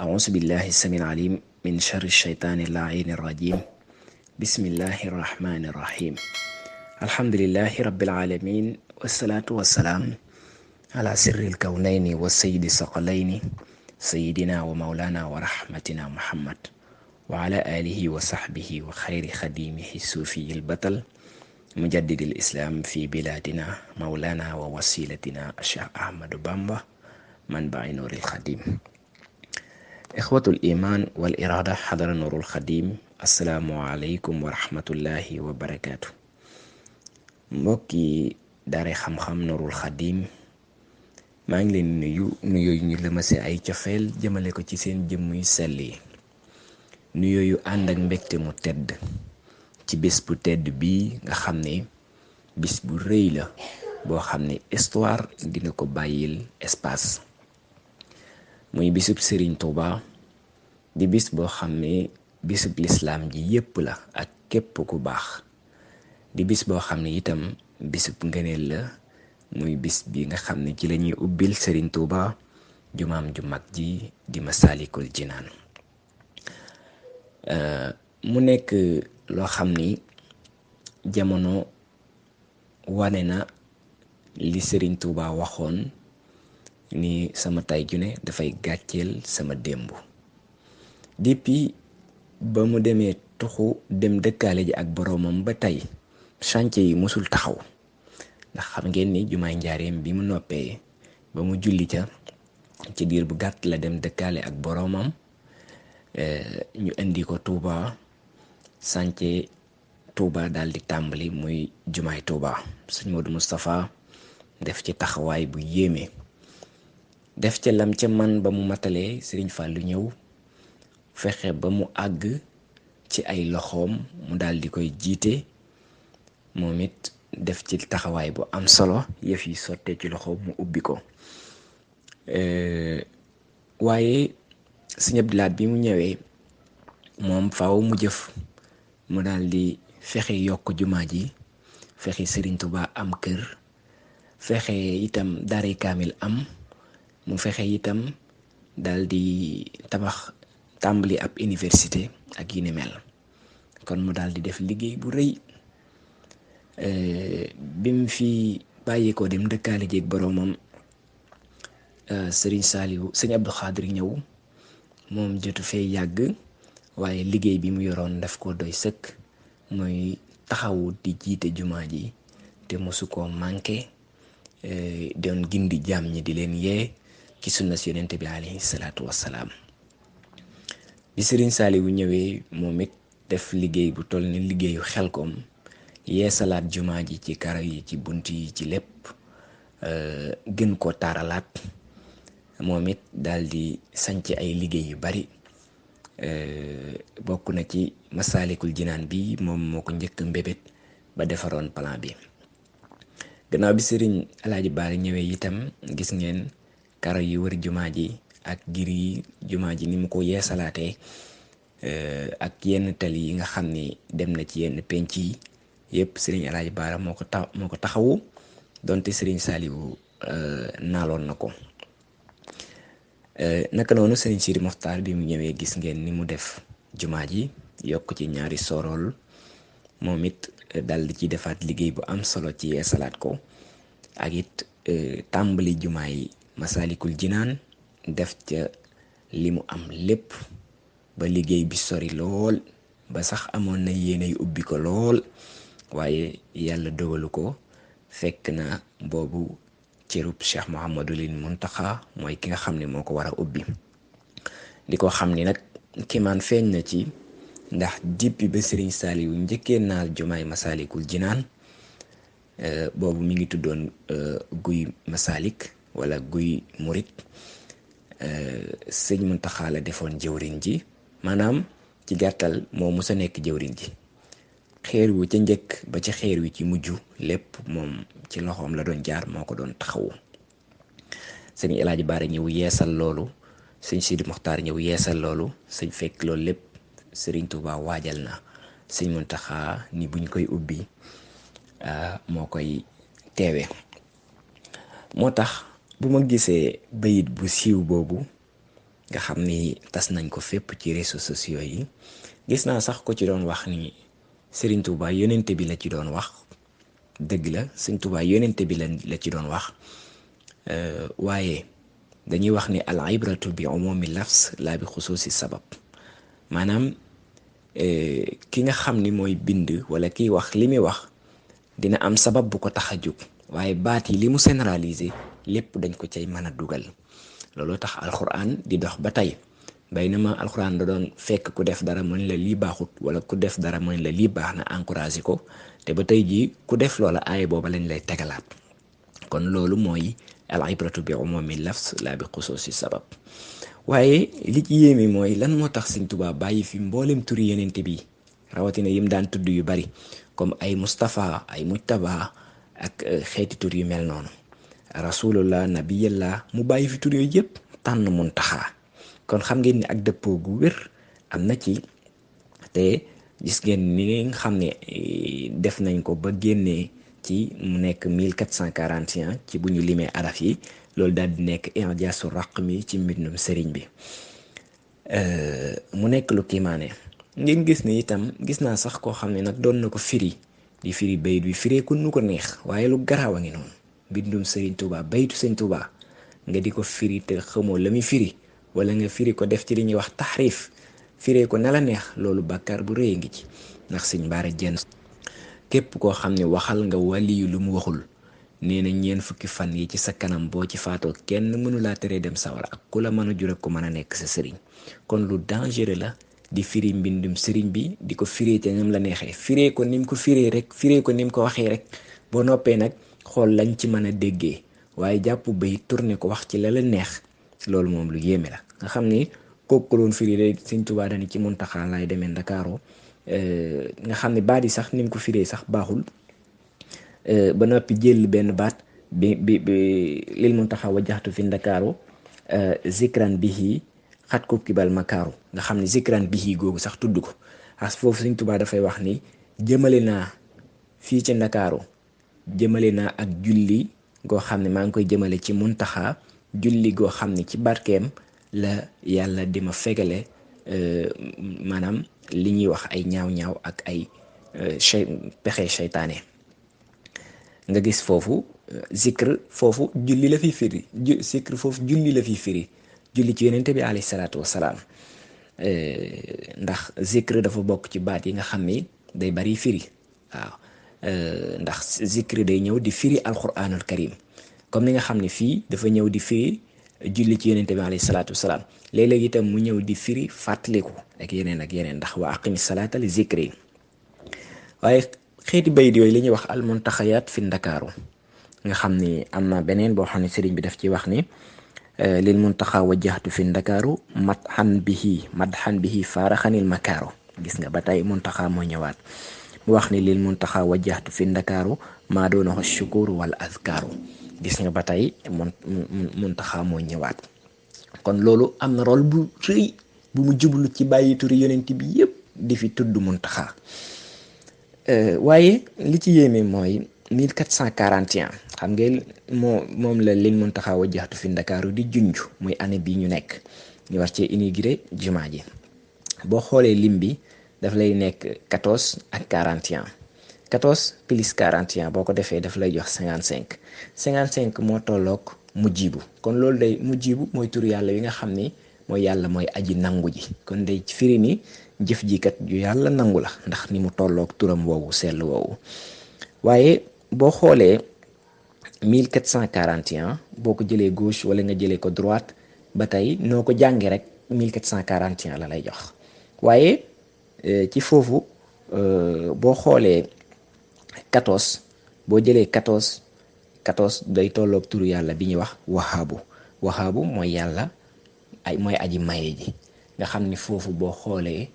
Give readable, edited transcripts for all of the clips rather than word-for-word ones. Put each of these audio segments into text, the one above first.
أعوذ بالله السميع العليم من شر الشيطان اللعين الرجيم بسم الله الرحمن الرحيم الحمد لله رب العالمين والصلاة والسلام على سر الكونين والسيد الثقلين سيدنا ومولانا ورحمتنا محمد وعلى آله وصحبه وخير خديمه الصوفي البطل مجدد الإسلام في بلادنا مولانا ووسيلتنا الشيخ أحمد بامبا منبع نور الخديم إخوة الإيمان والإرادة حضر نور الخديم السلام عليكم ورحمة الله وبركاته mbokki daare xam-xam Nuurul Xadim maa ngi leen nuyoo yu ñu lëmase ay cofeel jëmale ko ci seen jëmm yu sell yi nuyoo yu ànd ak mbégte mu tedd ci bés bu tedd bii nga xam ne bis bu rëy la boo xam ne histoire dina ko bàyyil espace muy bisub Serigne Touba di bis boo xam ne bisub lislaam ji yépp la ak képp ku baax di bis boo xam ne itam bisub ngëneel la muy bis bi nga xam ne ci la ñuy ubbil Serigne Touba jumaam ju mag ji di Masaalikul Jinaan mu nekk loo xam ni jamono wane na li Serigne Touba waxoon ni sama tay ju ne dafay gàcceel sama démb depuis ba mu demee tuxu dem dëkkaale ji ak boroomam ba tey chantier yi musul taxaw ndax xam ngeen ni jumaay njaareem bi mu noppee ba mu julli ca ci diir bu gàtt la dem dëkkaale ak boroomam ñu indi ko Touba chantier Touba daal di tàmbali muy jumaay Touba sëñ Modou Moustapha def ci taxawaay bu yéeme def ca lam ca man ba mu matalee Serigne Fallou ñëw fexe ba mu àgg ci ay loxoom mu daal di koy jiite moom it def ci taxawaay bu am solo yëf yi sottee ci loxoom mu ubbi ko waaye Sëñ Abdou Lahad bi mu ñëwee moom faaw mu jëf mu daal di fexe yokk jumaa ji fexe Serigne Touba am kër fexe itam daaray kaamil am mu fexe itam daal di tabax tàmbali ab université ak yi ni mel kon mu daal di def liggéey bu rëy bi mu fi bàyyi ko dem dëkkaale jéeg boroomam Serigne Saliou Serigne Abdou Khadir ñëw moom jotu fee yàgg waaye liggéey bi mu yoroon daf ko doy sëkk mooy taxawu di jiite jumaa ji te mosu koo manqué doon gindi jaam ñi di leen yee ci sunna si yonent bi alayhi salaatu wassalaam bi Serigne Saliou ñëwee moom it def liggéey bu toll ni liggéeyu Xelkom yee salaat jumaa ji ci karo yi ci bunt yi ci lépp gën ko taaralaat moom it daal di sanc ay liggéey yu bari bokk na ci Masaalikul Jinaan bi moom moo ko njëkk mbébét ba defaroon plan bi gannaaw bi Serigne Alaaji Baari ñëwee itam gis ngeen karo yi wër jumaa ji ak gir yi jumaa ji ni mu ko yeesalaatee ak yenn tali yi nga xam ni dem na ci yenn penc yi yëpp Serigne Alaaji Baara moo ko taxawu donte Serigne Saliou naaloon na ko naka noonu Serigne Sidi Moxtaar bi mu ñëwee gis ngeen ni mu def jumaa ji yokk ci ñaari sorool moom it dal di ci defaat liggéey bu am solo ci yeesalaat ko ak it tàmbali jumaa yi Masaalikul Jinaan def ca li mu am lépp ba liggéey bi sori lool ba sax amoon na yéenay ubbi ko lool waaye yàlla dogalu ko fekk na boobu cërub Cheikh Mouhamadul Muntaxa mooy ki nga xam ne moo ko war a ubbi di ko xam ni nag kimaan feeñ na ci ndax depuis ba Serigne Saliou njëkkee naal jumaay Masaalikul Jinaan boobu mi ngi tuddoon guy Masalik wala guy Murit sëñ Muntaxa la defoon jëwriñ ji maanaam ci gàttal moo musa nekk jëwriñ ji xeer wu ca njëkk ba ci xeer wi ci mujj lépp moom ci loxoom la doon jaar moo ko doon taxawu sëñ El Hadj Baara ñëw yeesal loolu sëñ Sidi Moxtaar ñëw yeesal loolu sëñ fekk loolu lépp Serigne Touba waajal na sëñ Muntaxa ni buñ koy ubbi moo koy teewe moo tax bu ma gisee bayit bu siiw boobu nga xam ni tas nañ ko fépp ci réseaux sociaux yi. Gis naa sax ko ci doon wax ni Serigne Touba yonente bi la ci doon wax. dëgg la Serigne Touba yonente bi la ci doon wax waaye dañuy wax ni al ibratu bi umumi lafs laa bi xusuusi sabab maanaam ki nga xam ni mooy bind wala kiy wax li muy wax dina am sabab bu ko tax a jóg waaye baat yi li mu généraliser lépp dañ ko cay mën a dugal. looloo tax alxuraan di dox ba tey bay na ma alxuraan da doon fekk ku def dara mën la lii baaxut wala ku def dara mën la lii baax na encouragé ko te ba tey jii ku def loola aaya booba lañ lay tegalaat. kon loolu mooy al ibratu bi umumi lafs laa bi xusuusi sabab. waaye li ci yéeme mooy lan moo tax Sëñ Tuubaa bàyyi fi mboolem turi yenente bi rawatina yim daan tudd yu bari comme ay Mustapha ay Mujtaba ak xeeti tur yu mel noonu. rasulullah nabiyallah mu bàyyi fi tur yooyu yëpp tànn Muntaxa kon xam ngeen ni ak dëppoo gu wér am na ci te gis ngeen ni nga xam ne def nañ ko ba génnee ci mu nekk 1441 ci bu ñu limee araf yi loolu daal di nekk i'jaasu raqmi ci mbindum sëriñ bi mu nekk lu kiimaane. ngeen gis ni itam gis naa sax koo xam ne nag doon na ko firi di firi bayit bi firee ko nu ko neex waaye lu garaaw a ngi noonu mbindum Serigne Touba baytu Serigne Touba nga di ko firi te xamoo la muy firi wala nga firi ko def ci li ñuy wax taxriif firee ko na la neex loolu bàkkaar bu rëy ngi ci ndax Sëñ Bara Diène képp koo xam ne waxal nga waliyu lu mu waxul nee na ñeent fukki fan yi ci sa kanam boo ci faatoo kenn mënulaa teree dem sawara ak ku la mën a jur ak ku mën a nekk sa sëriñ kon lu dangereux la di firi mbindum sëriñ bi di ko firee te ñam la neexee firee ko ni mu ko firee rek firee ko ni mu ko waxee rek boo noppee nag xool lañ ci mën a déggee waaye jàpp bay tourné ko wax ci la la neex loolu moom lu yéeme la nga xam ni kooku ko doon firi rek Sëñ Tuubaa dani ci Muntaxa laay demee Ndakaaru nga xam ne baat yi sax ni mu ko firee sax baaxul ba noppi jël benn baat bi lil Muntaxa wajjahtu fi Ndakaaru zikran bihi xat ko kibal makaaru nga xam ne zikran bihi googu sax tudd ko as foofu Sëñ Tuubaa dafay wax ni jëmale naa fii ci Ndakaaru jëmale naa ak julli goo xam ne maa ngi koy jëmale ci Muntaxa julli goo xam ne ci barkeem la yàlla di ma fegale maanaam li ñuy wax ay ñaaw-ñaaw ak ay pexe seytaane nga gis foofu zikr foofu julli la fi firi zikr foofu julli la fi firi julli ci yonente bi alayhi salaatu wasalaam ndax zikr dafa bokk ci baat yi nga xam ni day bari firi waaw ndax zikr day ñëw di firi alquranul karim comme ni nga xam ne fii dafa ñëw di firi julli ci yonente bi alayhi salaatu wasalaam léeg-léeg itam mu ñëw di firi fàttaliku ak yeneen ndax wa aqimi salaata li zikri waaye xeeti bayit yooyu li ñuy wax almuntaxayaat fi ndakaaru nga xam ni am na beneen boo xam ne sëriñ bi daf ci wax ni lil muntaxa wajjahtu fi ndakaaru madxan bihi faaraxanil makaaru gis nga ba tey muntaxa moo ñëwaat mu wax ni lil muntaxa wajjahtu fi ndakaaru maa doonahu shukur wal azkaaru gis nga ba tey muntaxa moo ñëwaat kon loolu am na rôle bu rëy bu mu jublu ci bàyyi turi yonent bi yépp di fi tudd muntaxa waaye li ci yéeme mooy 1441 xam ngeen moom la lil muntaxa wajjahtu fi ndakaaru di junj muy année bi ñu nekk ñu war cee inauguré jumaa ji boo xoolee lim bi daf lay nekk 14 ak 41 14 plus 41 boo ko defee daf lay jox 55 moo tolloog mujjibu kon loolu day mujjibu mooy tur yàlla yi nga xam ni mooy yàlla mooy aji nangu ji kon day firi ni jëf ji kat ju yàlla nangu la ndax ni mu tolloog turam woowu sell woowu waaye boo xoolee 1441 boo ko jëlee gauche wala nga jëlee ko droite ba tey noo ko jàngee rek 1441 la lay jox waaye ci foofu boo xoolee 14 boo jëlee 14 day tolloog turu yàlla bi ñuy wax wahaabu mooy yàlla mooy aji maye ji nga xam ni foofu boo xoolee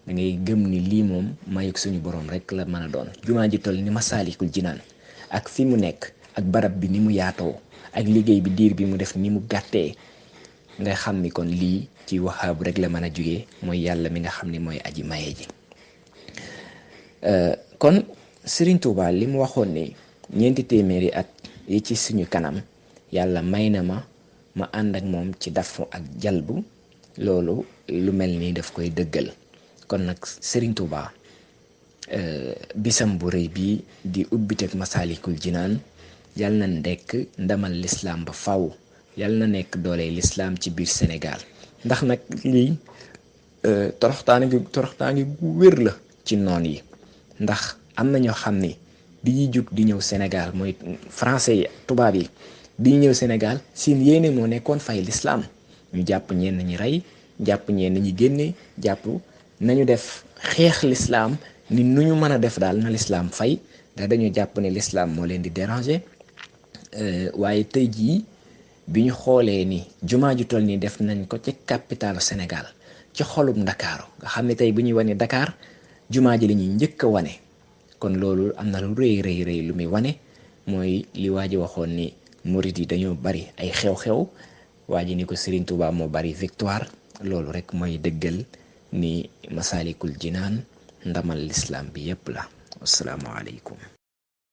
da ngay gëm ni lii moom mayuk suñu borom rek la mën a doon jumaa ji toll ni Masaalikul Jinaan ak fi mu nekk ak barab bi ni mu yaatoo ak liggéey bi diir bi mu def ni mu gàttee nga xam ni kon lii ci wahaabu rek la mën a jugee mooy yàlla mi nga xam ni mooy aji maye ji kon Serigne Touba li mu waxoon ni ñeenti téeméeri at yi ci suñu kanam yàlla may na ma ànd ak moom ci dafu ak jalbu loolu lu mel nii daf koy dëggal. kon nag Serigne Touba bisam bu rëy bii di ubbiteg Masaalikul Jinaan yal na nekk ndamal lislaam ba faw yal na nekk doole lislaam ci biir Sénégal ndax nag lii toroxtaange gu wér la ci noon yi. ndax am na ñoo xam ni bi ñuy jug di ñëw Sénégal mooy français yi tubaab yi bi ñu ñëw Sénégal seen yéene moo nekkoon fay lislaam ñu jàpp ñenn ñi rey jàpp ñenn ñi génne jàpp nañu def xeex lislaam ni nu ñu mën a def daal na lislaam fay ndax dañu jàpp ne lislaam moo leen di déranger. waaye tey jii bi ñu xoolee ni jumaa ju toll nii def nañ ko ci capitalu Sénégal ci xolub Ndakaaru nga xam ne tey bu ñuy wane Dakar jumaa ji la ñuy njëkk a wane. kon loolu am na lu rëy lu muy wane mooy li waa ji waxoon ni murid yi dañoo bari ay xew-xew waa ji ni ko Serigne Touba moo bari victoire. loolu rek mooy dëggal ni Masaalikul Jinaan ndamal lislaam bi yépp la. assalaamu aleykum.